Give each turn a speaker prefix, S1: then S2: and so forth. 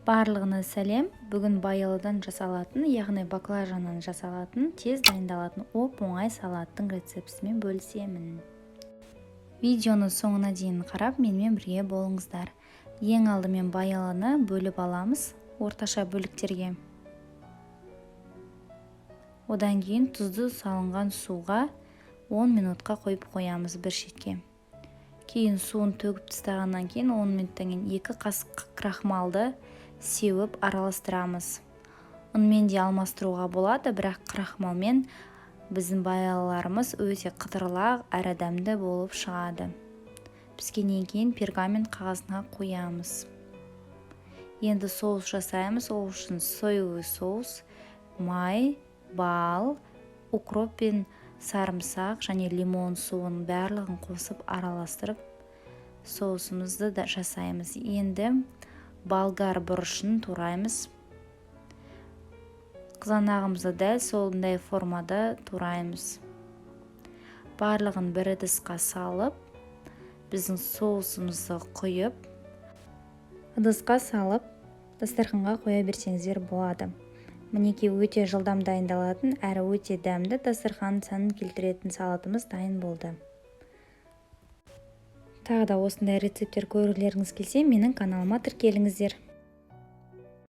S1: Барлығына сәлем. Бүгін байылыдан жасалатын, яғни баклажаннан жасалатын, тез дайындалатын оп-оңай салаттың рецептісімен бөлісемін. Видеоны соңына дейін қарап, менімен бірге болыңыздар. Ең алдымен байылыны бөліп аламыз орташа бөліктерге. Одан кейін тұзды салынған суға 10 минутқа қойып қоямыз бір шетке. Кейін суын төгіп тастағаннан кейін 10 минуттан кейін 2 қасық крахмалды сеуіп араластырамыз. Ұнмен де алмастыруға болады, бірақ крахмалмен біздің байыларымыз өте қытырлақ әрі дәмді болып шығады. Піскеннен кейін пергамент қағазына қоямыз. Енді соус жасаймыз. Ол үшін соевый соус, май, бал, укроп пен сарымсақ және лимон суын барлығын қосып араластырып соусымызды да жасаймыз. Енді болгар бұрышын тураймыз. Қызанағымызды дәл сондай формада тураймыз. Барлығын бір ыдысқа салып, біздің соусымызды құйып, ыдысқа салып, дастарханға қоя берсеңіздер болады. Мінекей өте жылдам дайындалатын, әрі өте дәмді дастархан сәнін келтіретін салатымыз дайын болды. Тағы да осындай рецепттер көргілеріңіз келсе, менің каналыма тіркеліңіздер.